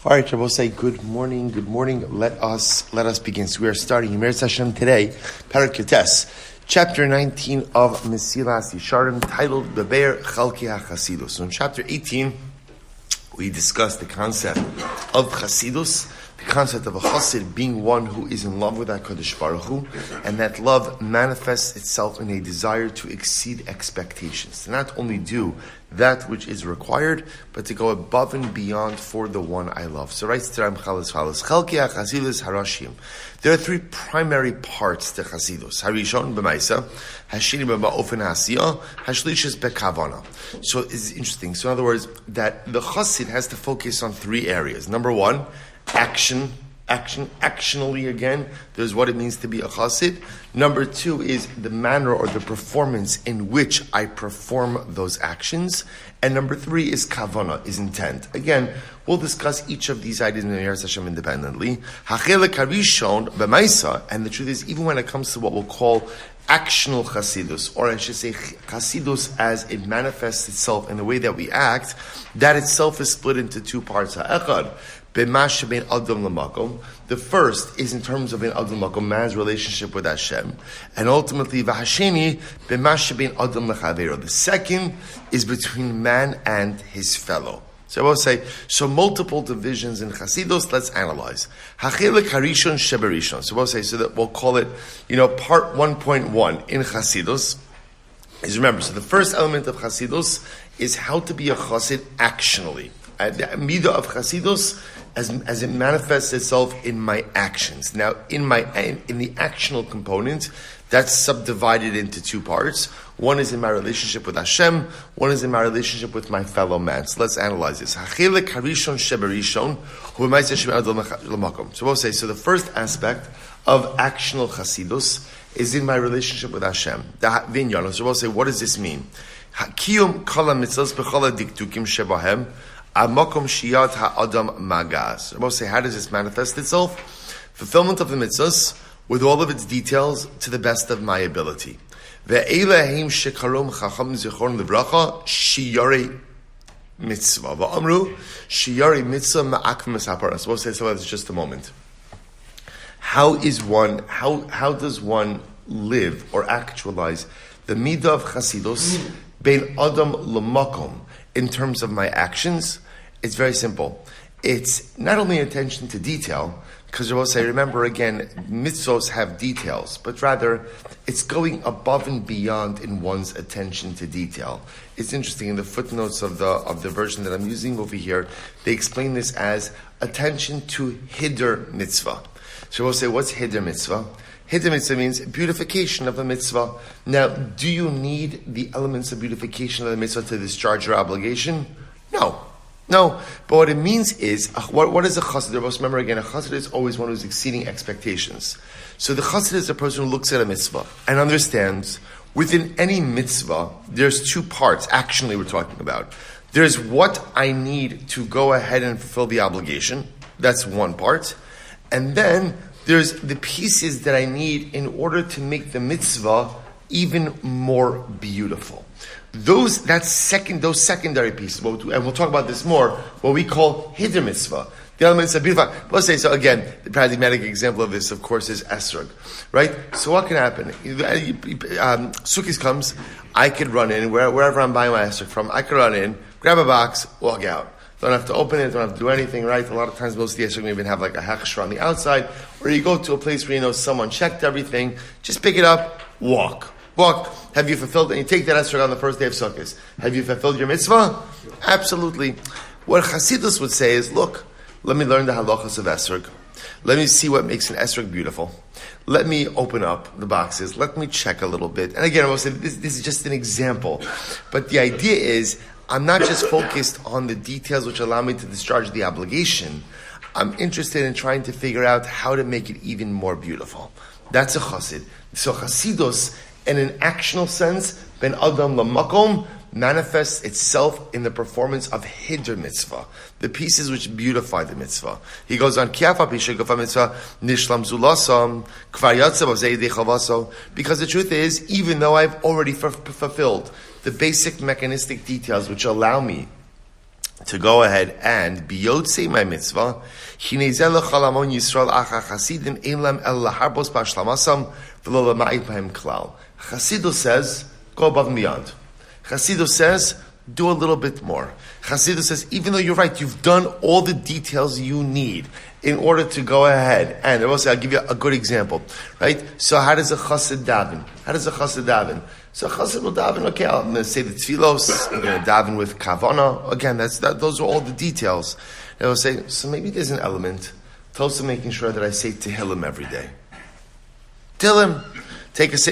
All right, Shabbos, say good morning. Good morning. Let us begin. So we are starting Mesillas Yesharim today, Parak Yotes, chapter 19 of Mesillas Yesharim, titled Beber Chalki HaChasidus. So in chapter 18, we discussed the concept of Chasidus, the concept of a Chassid being one who is in love with HaKadosh Baruch Hu, and that love manifests itself in a desire to exceed expectations, to not only do that which is required, but to go above and beyond for the one I love. So writes Tzara Michal as follows: Chalki HaChasidus Harashim. There are three primary parts to Chasidus. Harishon b'maisa, hashini b'ma'ofen ha'asiyah, hashlish b'kavana. So it's interesting. So in other words, that the Chassid has to focus on three areas. Number one, actionally again, there's what it means to be a chassid. Number two is the manner or the performance in which I perform those actions. And number three is kavana, is intent. Again, we'll discuss each of these items in Mesillas Yesharim independently. Hachelek harishon b'maisa, and the truth is, even when it comes to what we'll call actional chasidus, or I should say chasidus as it manifests itself in the way that we act, that itself is split into two parts. Ha'echad, the first is in terms of an Adam Lakom, man's relationship with Hashem, and ultimately the second is between man and his fellow. So I will say, so multiple divisions in Chasidus. Let's analyze. Hachelek harishon sheberishon. So we'll say, so that we'll call it, part 1.1 in Chasidus. Is remember, so the first element of Chasidus is how to be a Chasid actionally. The midah of Chasidus as it manifests itself in my actions. Now, in the actional component, that's subdivided into two parts. One is in my relationship with Hashem. One is in my relationship with my fellow man. So let's analyze this. Hachelek harishon sheberishon. So we'll say, so the first aspect of actional Chasidus is in my relationship with Hashem. So we'll say, what does this mean? Kiyum kala mitzvos b'chala diktukim shebahem. Amakom shiyat ha'adam magaz. We'll say, how does this manifest itself? Fulfillment of the mitzvahs with all of its details to the best of my ability. Ve'elahim shekarom chacham zichron lebracha shiyari mitzvah. Va'amru shiyari mitzvah ma'akvim esaparas. We'll say, so that's just a moment. How does one live or actualize the midah of chasidus bein adam lemakom in terms of my actions? It's very simple. It's not only attention to detail, because I will say, remember again, mitzvos have details, but rather it's going above and beyond in one's attention to detail. It's interesting, in the footnotes of the version that I'm using over here, they explain this as attention to hider mitzvah. So we'll say, what's hider mitzvah? Hider mitzvah means beautification of a mitzvah. Now, do you need the elements of beautification of the mitzvah to discharge your obligation? No. But what it means is, what is a chassid? Remember again, a chassid is always one who's exceeding expectations. So the chassid is a person who looks at a mitzvah and understands within any mitzvah, there's two parts, actionally we're talking about. There's what I need to go ahead and fulfill the obligation. That's one part. And then there's the pieces that I need in order to make the mitzvah even more beautiful. Those secondary pieces, and we'll talk about this more, what we call hider mitzvah. The elements of beautiful. Let's say, so again, the paradigmatic example of this, of course, is esrog, right? So what can happen? Sukkot comes, I could run in, wherever I'm buying my esrog from, I could run in, grab a box, walk out. Don't have to open it, don't have to do anything, right? A lot of times most of the esrog even have like a hachshra on the outside, or you go to a place where someone checked everything, just pick it up, walk. Have you fulfilled, and you take that esrog on the first day of Sukkot. Have you fulfilled your mitzvah? Absolutely. What Chasidus would say is, look, let me learn the halachas of esrog. Let me see what makes an esrog beautiful. Let me open up the boxes. Let me check a little bit. And again, I will say, this is just an example. But the idea is, I'm not just focused on the details which allow me to discharge the obligation. I'm interested in trying to figure out how to make it even more beautiful. That's a chassid. So chasidus, in an actional sense, ben adam lamakom, manifests itself in the performance of hider mitzvah, the pieces which beautify the mitzvah. He goes on, because the truth is, even though I've already fulfilled the basic mechanistic details which allow me to go ahead and biyotzei my mitzvah. Chinezeh lechalamon Yisrael acha chasidim ein lam el laharbos b'ashlamasam v'lo lama'it b'hem klal. Chassidus says, go above and beyond. Chassidus says, do a little bit more. Chassidus says, even though you're right, you've done all the details you need in order to go ahead. And I'll give you a good example, right? So how does a chassid daven? So a chassid will daven, okay, I'm going to say the tefillos, I'm going to daven with kavana. Again, those are all the details. And I'll say, so maybe there's an element to also making sure that I say Tehillim every day. Tehillim.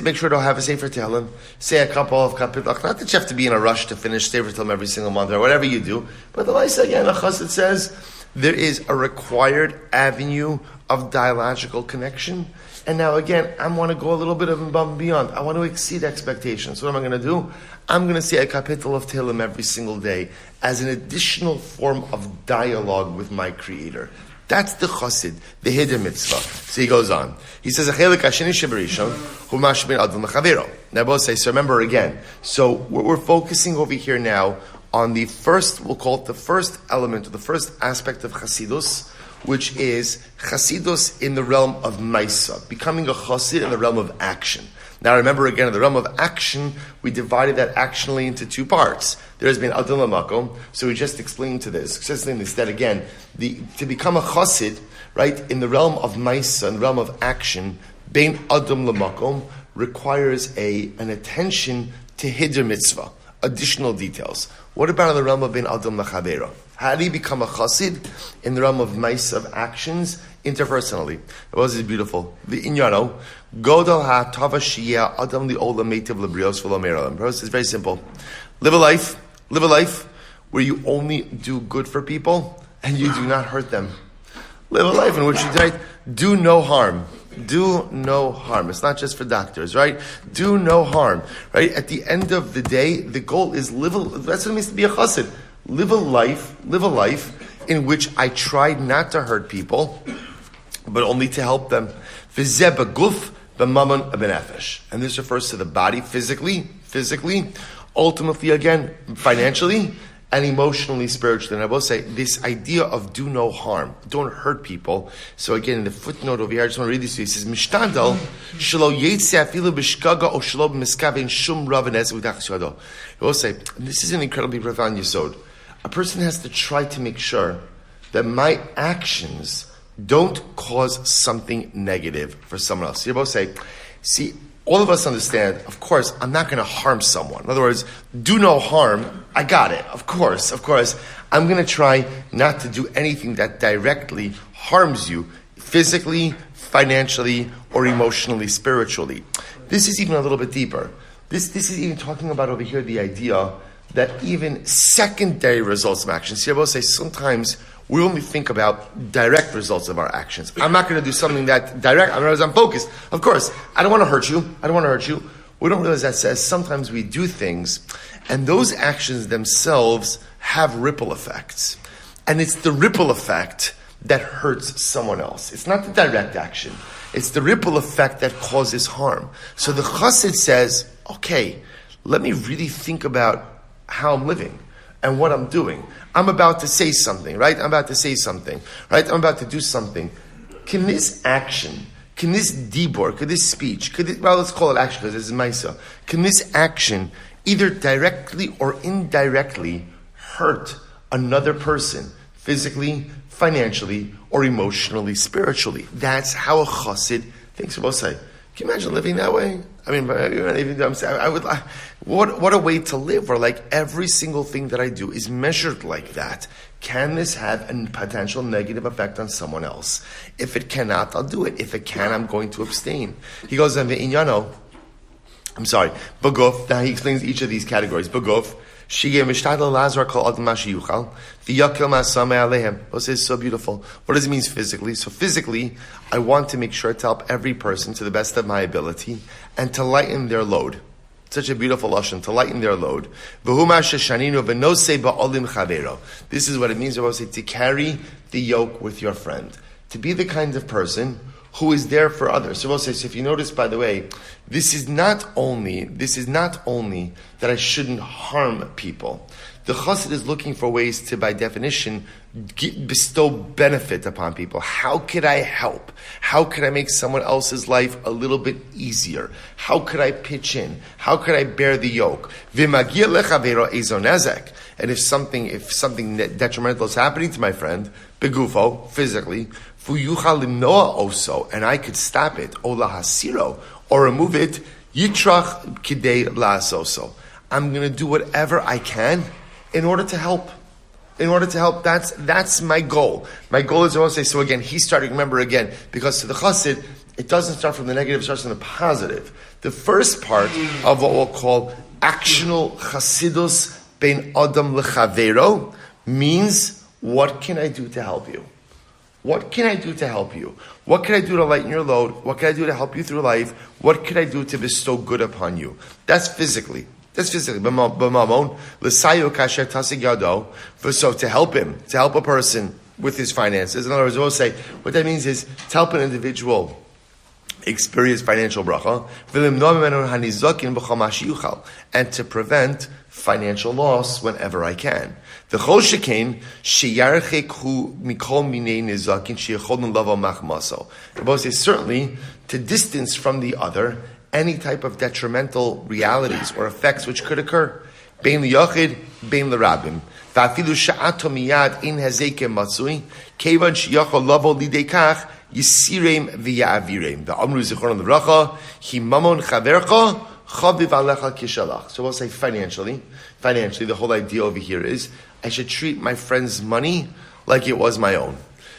Make sure to have a Sefer Tehillim, say a couple of kapitlach. Not that you have to be in a rush to finish Sefer Tehillim every single month or whatever you do, but the Laisa again, a chassid says there is a required avenue of dialogical connection. And now again, I want to go a little bit above and beyond. I want to exceed expectations. So what am I going to do? I'm going to say a kapitel of Tehillim every single day as an additional form of dialogue with my Creator. That's the chassid, the hidden mitzvah. So he goes on. He says, now both say, so remember again. So we're focusing over here now on the first, we'll call it the first element, or the first aspect of chasidus, which is chasidus in the realm of maisa, becoming a chassid in the realm of action. Now remember again, in the realm of action, we divided that actionally into two parts. There has been Adon Lamakom, so we just explained that again, to become a chassid, right, in the realm of Maisa, in the realm of action, Bein Adon Lamakom requires an attention to Hiddur Mitzvah, additional details. What about in the realm of Bein Adon Lachavera? How do you become a chassid in the realm of Maisa, of actions, interpersonally? It was beautiful. The Inyano, Godal ha-tava shiyah adam li'olam meitiv lebrios v'lo meralam. It's very simple. Live a life where you only do good for people and you do not hurt them. Live a life in which you do no harm. Do no harm. It's not just for doctors, right? Do no harm, right? At the end of the day, the goal is that's what it means to be a chassid. Live a life in which I try not to hurt people, but only to help them. V'zeh b'guf b'mamon b'nefesh. And this refers to the body physically, ultimately again, financially, and emotionally, spiritually. And I will say, this idea of do no harm, don't hurt people. So again, in the footnote over here, I just want to read this to you. It says, Mishtadal, shelo yetzeh afilu b'shkaga o shelo b'miskaven shum rav v'nezeh v'tachas yado. I will say, this is an incredibly profound yesod. A person has to try to make sure that my actions don't cause something negative for someone else. You both say, see, all of us understand, of course, I'm not going to harm someone. In other words, do no harm, I got it. Of course. I'm going to try not to do anything that directly harms you, physically, financially, or emotionally, spiritually. This is even a little bit deeper. This is even talking about over here the idea that even secondary results of actions. See, I will say sometimes we only think about direct results of our actions. I'm not going to do something that direct. I'm focused. Of course, I don't want to hurt you. We don't realize that says sometimes we do things, and those actions themselves have ripple effects. And it's the ripple effect that hurts someone else. It's not the direct action. It's the ripple effect that causes harm. So the chassid says, okay, let me really think about how I'm living and what I'm doing. I'm about to say something, right? I'm about to do something. Can this action, can this dibor, can this speech, let's call it action because this is Maisa. Can this action either directly or indirectly hurt another person, physically, financially, or emotionally, spiritually? That's how a chassid thinks about say. Can you imagine living that way? I mean, what a way to live where like every single thing that I do is measured like that. Can this have a potential negative effect on someone else? If it cannot, I'll do it. If it can, I'm going to abstain. He goes, Baguf, now he explains each of these categories. Baguf, this is so beautiful. What does it mean physically? So physically, I want to make sure to help every person to the best of my ability and to lighten their load. Such a beautiful lashon, to lighten their load. This is what it means, to carry the yoke with your friend. To be the kind of person who is there for others. So if you notice, by the way, this is not only that I shouldn't harm people. The chassid is looking for ways to, by definition, bestow benefit upon people. How could I help? How could I make someone else's life a little bit easier? How could I pitch in? How could I bear the yoke? And if something detrimental is happening to my friend, begufo, physically, and I could stop it, or remove it, yitrach kidei la'asoso. I'm going to do whatever I can in order to help. That's my goal. My goal is to also say, so again, he's starting, remember again, because to the chassid, it doesn't start from the negative, it starts from the positive. The first part of what we'll call actional chassidus ben adam lechavero means, what can I do to help you? What can I do to help you? What can I do to lighten your load? What can I do to help you through life? What can I do to bestow good upon you? That's physically. B'mamon, l'sayu kasher tasig yado. So to help a person with his finances. In other words, we'll say, what that means is to help an individual experience financial bracha, and to prevent financial loss whenever I can. The chol shekain sheyarchekhu mikol minei nizakin sheyacholnu lavo machmaso. The Bible says certainly to distance from the other any type of detrimental realities or effects which could occur. Bein liyachid, bein l'rabim. Va'afilu sha'ato miyad in hazeke matzui kevan sheyachol lavo lidei kach yisirem v'ya'avirem. Va'amru zichron l'bracha hi mamon chavercha. So we'll say financially, the whole idea over here is I should treat my friend's money like it was my own.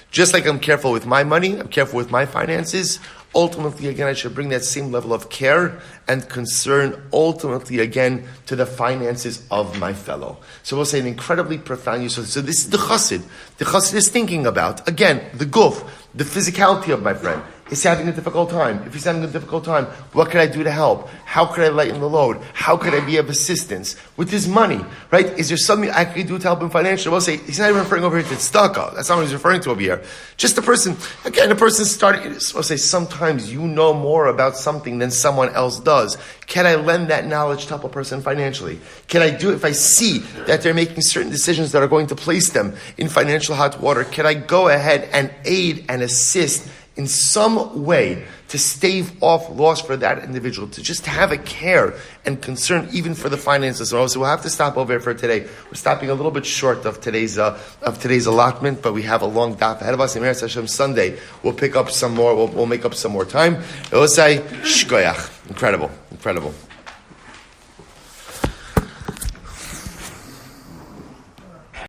Just like I'm careful with my money, I'm careful with my finances, ultimately again I should bring that same level of care and concern ultimately again to the finances of my fellow. So we'll say an incredibly profound use. So this is the chassid. The chassid is thinking about, again, the guf, the physicality of my friend. Is having a difficult time? If he's having a difficult time, what could I do to help? How could I lighten the load? How could I be of assistance? With his money, right? Is there something I could do to help him financially? We'll say, he's not even referring over here to tzedakah. That's not what he's referring to over here. Just a person starting, we'll say, sometimes you know more about something than someone else does. Can I lend that knowledge to help a person financially? Can I do it if I see that they're making certain decisions that are going to place them in financial hot water? Can I go ahead and aid and assist in some way to stave off loss for that individual, to just have a care and concern even for the finances? So we'll have to stop over here for today. We're stopping a little bit short of today's allotment, but we have a long daf ahead of us. Mesillas Yesharim Sunday, we'll pick up some more. We'll make up some more time. We'll say shkoyach. Incredible.